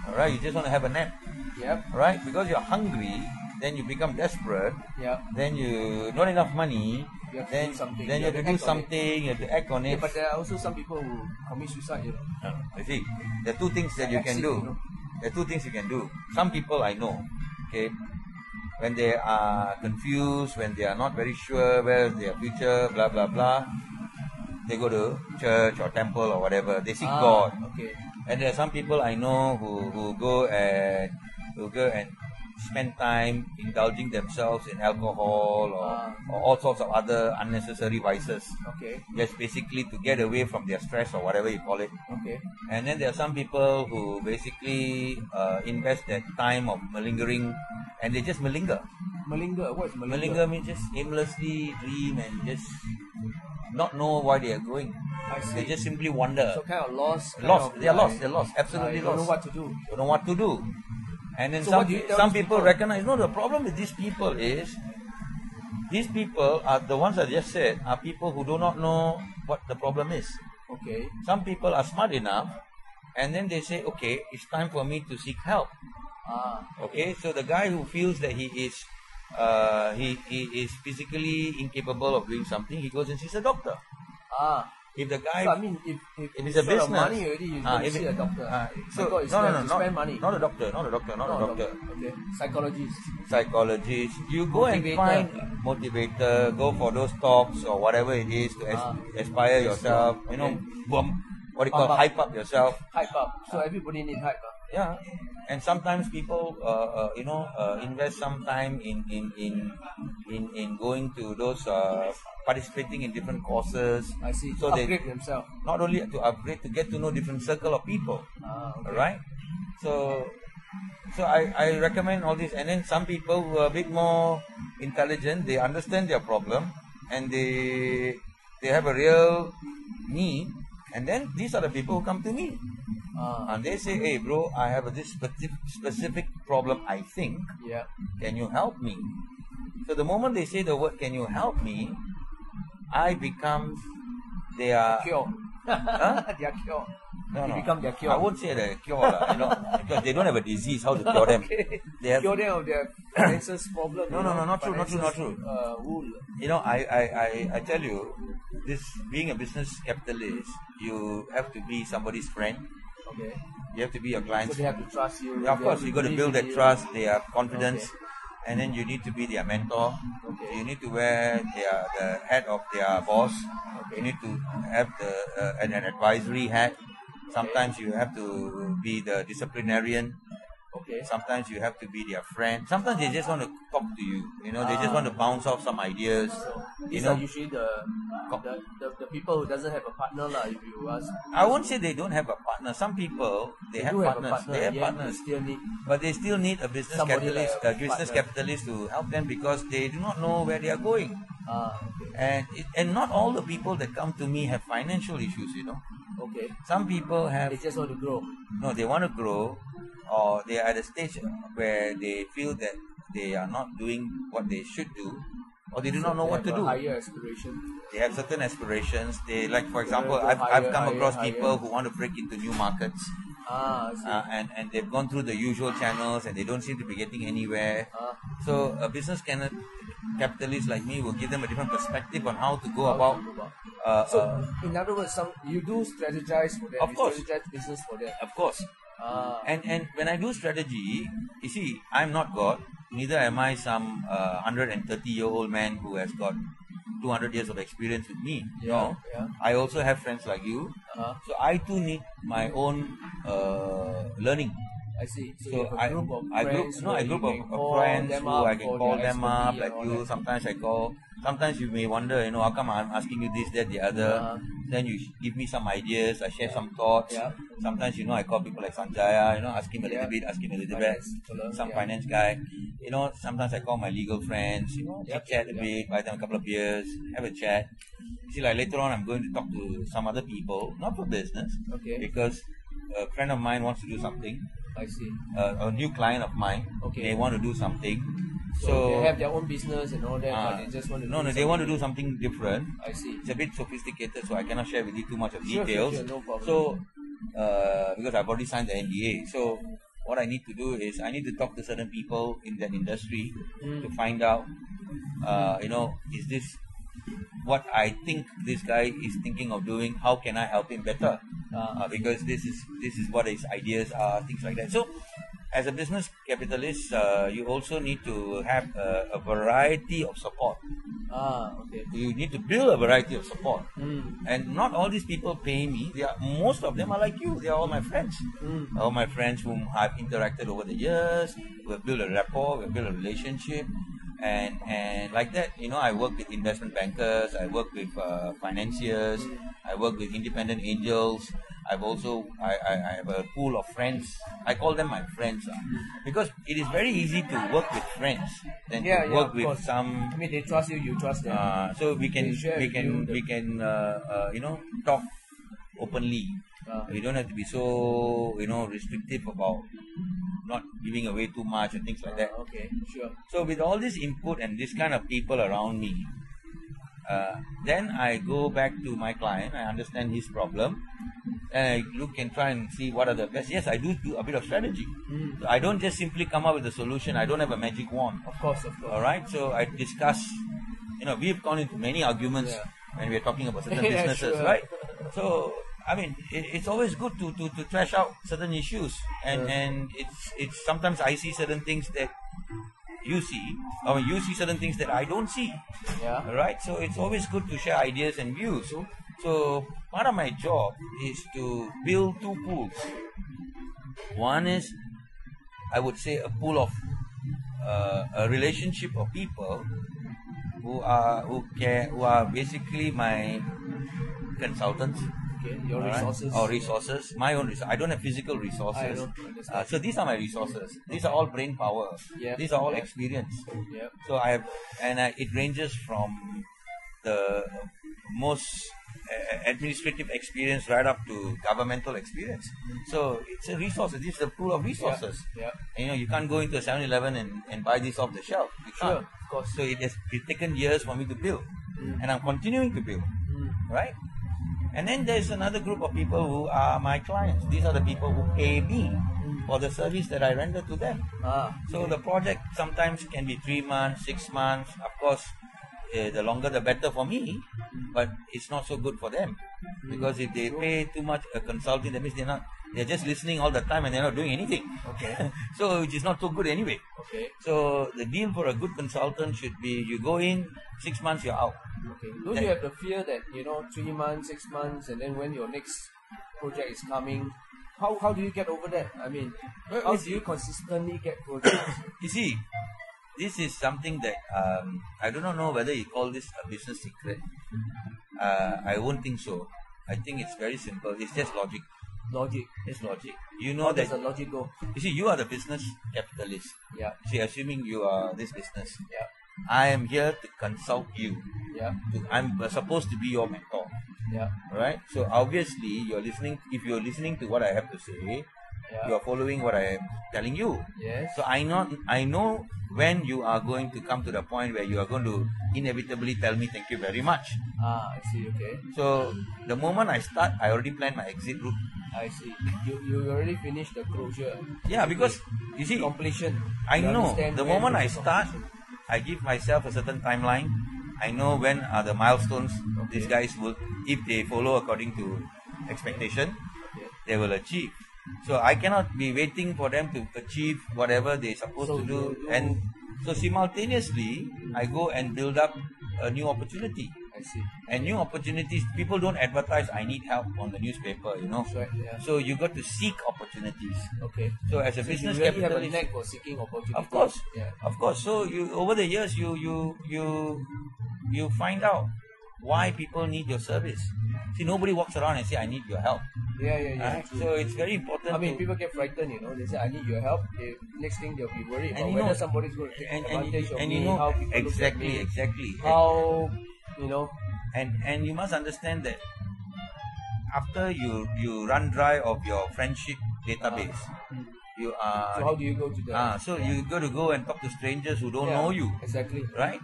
Alright, you just want to have a nap. Yep. Right? Because you're hungry, then you become desperate. Yep. Then you not enough money. You have to Then do something. you have to do something. You have to act on it. Yeah, but there are also some people who commit suicide. You know? You see, there are two things that you can do. You know? There are two things you can do. Some people I know, okay, when they are confused, when they are not very sure where their future, blah blah blah, they go to church or temple or whatever. They seek God. Okay. And there are some people I know who go and spend time indulging themselves in alcohol or all sorts of other unnecessary vices. Okay. Just basically to get away from their stress or whatever you call it. Okay. And then there are some people who basically invest their time of malingering, and they just malinger. Malinger? What is malinger? Malinger means just aimlessly dream and just not know why they are going. I see. They just simply wander. So kind of lost. They are lost. They're lost. Absolutely lost. Don't know what to do. Don't know what to do. And then So some people recognize. No, the problem with these people is these people are the ones I just said are people who do not know what the problem is. Okay. Some people are smart enough, and then they say, okay, it's time for me to seek help. Okay, so the guy who feels that he is physically incapable of doing something, he goes and sees a doctor. If the guy, so, I mean, if it's a business, money already, you go to see a doctor. So spend money. Not a doctor. Okay, psychologist. You go and find motivator. Go for those talks or whatever it is to aspire yourself. Okay. You know, what do you call hype up yourself. Hype up. So everybody need hype up. Yeah. And sometimes people, invest some time in going to those participating in different courses. I see. So upgrade themselves. Not only to upgrade, to get to know different circle of people. Okay. Right? So I recommend all this. And then some people who are a bit more intelligent, they understand their problem and they have a real need. And then these are the people who come to me. And they say, hey bro, I have this specific problem, I think. Yeah. Can you help me? So the moment they say the word, can you help me? I become their cure. Their cure. No. Become their cure. I won't say their cure, because they don't have a disease. How to cure them? They have cure them of their finances problem. No, not true. Wool. I tell you, this being a business capitalist, you have to be somebody's friend. Okay. You have to be your client's. So they have to trust you. Yeah, of course, you got to build that trust. They have confidence. Okay. And then you need to be their mentor. Okay. You need to wear the hat of their boss. Okay. You need to have an advisory hat. Sometimes you have to be the disciplinarian. Okay. Sometimes you have to be their friend. Sometimes they just want to talk to you. They just want to bounce off some ideas. So these are usually the people who doesn't have a partner, if you ask. I won't say they don't have a partner. Some people they have partners. They have partners. But they still need a business capitalist to help them because they do not know where they are going. Okay. And not all the people that come to me have financial issues. Okay. Some people have. They just want to grow. No, they want to grow, or they are at a stage where they feel that they are not doing what they should do, or they do not know what to do. Higher aspiration. They have certain aspirations. They for example, I've come across people who want to break into new markets. I see. And they've gone through the usual channels and they don't seem to be getting anywhere. So a business capitalist like me will give them a different perspective on how to go about. So in other words, you do strategize for them. Of course. You strategize business for them. Of course. And when I do strategy, you see, I'm not God. Neither am I some 130-year-old man who has got 200 years of experience with me. Yeah. I also have friends like you. So I too need my own learning. I see. So So you have a group of friends. a group of friends who I can call them up, like you. Sometimes I call. Sometimes you may wonder, how come I'm asking you this, that, the other. Then you give me some ideas. I share some thoughts. Yeah. Sometimes I call people like Sanjaya. Ask him a little bit, some finance guy. Sometimes I call my legal friends. Chat a bit, buy them a couple of beers, have a chat. See, like later on, I'm going to talk to some other people, not for business, because a friend of mine wants to do something. I see. A new client of mine, they want to do something. So they have their own business and all that, but they just want to No, they want to do something different. I see. It's a bit sophisticated, so I cannot share with you too much of details. Sure, no problem. So, because I've already signed the NDA. So, what I need to do is I need to talk to certain people in that industry to find out, is this what I think this guy is thinking of doing? How can I help him better? Because this is what his ideas are, things like that. So, as a business capitalist, you also need to have a variety of support. Okay. You need to build a variety of support, and not all these people pay me. Most of them are like you. They are all my friends. All my friends whom I've interacted over the years. We've built a rapport. We've built a relationship, and like that. I work with investment bankers. I work with financiers. I work with independent angels. I've also I have a pool of friends. I call them my friends, because it is very easy to work with friends than to work with some. I mean, they trust you, you trust them. So we can talk openly. We don't have to be so restrictive about not giving away too much and things like that. Okay, sure. So with all this input and this kind of people around me, then I go back to my client. I understand his problem, and I look and try and see what are the best. Yes, I do a bit of strategy. So I don't just simply come up with a solution. I don't have a magic wand. Of course. All right. So I discuss. We've gone into many arguments when we're talking about certain businesses, sure. right? So I mean, it's always good to thrash out certain issues, and it's sometimes I see certain things that you see, or you see certain things that I don't see. Yeah. All right. So it's always good to share ideas and views. So part of my job is to build two pools. One is, I would say, a pool of a relationship of people who are basically my consultants. Okay, your resources. Or resources. My own resources. I don't have physical resources. I don't understand. So these are my resources. These are all brain power. Yeah. These are all experience. Yeah. So it ranges from the most administrative experience right up to governmental experience. So it's a resource. This is a pool of resources. Yeah. You can't go into a 7-Eleven and buy this off the shelf. You can't. Sure, of course. So it's taken years for me to build, and I'm continuing to build. Right. And then there's another group of people who are my clients. These are the people who pay me for the service that I render to them. So the project sometimes can be 3 months, 6 months. Of course, the longer the better for me, but it's not so good for them, because if they pay too much a consulting, that means they're just listening all the time and they're not doing anything. Okay. So which is not so good anyway. Okay. So the deal for a good consultant should be, you go in, 6 months, you're out. Okay. Don't you have the fear that 3 months, 6 months, and then when your next project is coming, how do you get over that? I mean, how do you consistently get projects? You see, this is something that I do not know whether you call this a business secret. I won't think so. I think it's very simple. It's just logic. Logic. It's logic. You know How that. does the logic go? You see, you are the business capitalist. Yeah. See, assuming you are this business, Yeah. I am here to consult you. Yeah. I'm supposed to be your mentor. Yeah. Right? So obviously, you're listening. If you're listening to what I have to say, Yeah. you are following what I am telling you. Yes. So I know when you are going to come to the point where you are going to inevitably tell me thank you very much. I see. Okay. So the moment I start, I already plan my exit route. I see. You already finished the closure. Yeah, because you see, Completion. I You know understand the when moment to I do start, completion. I give myself a certain timeline. I know when are the milestones these guys will, if they follow according to expectation, they will achieve. So I cannot be waiting for them to achieve whatever they're supposed to do. And so simultaneously, I go and build up a new opportunity. I see. And new opportunities, people don't advertise, I need help on the newspaper, That's right. Yeah. So you got to seek opportunities. Okay. So as a business you really have a capitalist, knack for seeking opportunities. of course, Yeah. of course. So you over the years, you find out why people need your service. See, nobody walks around and say, I need your help. Yeah. True. So it's very important. I mean, people get frightened, They say, I need your help. Next thing, they'll be worried about whether somebody's going to take advantage of me, how people exactly, look at me, exactly. how, And you must understand that after you run dry of your friendship database, you are. So how do you go to the... So you got to go and talk to strangers who don't know you. Exactly. Right?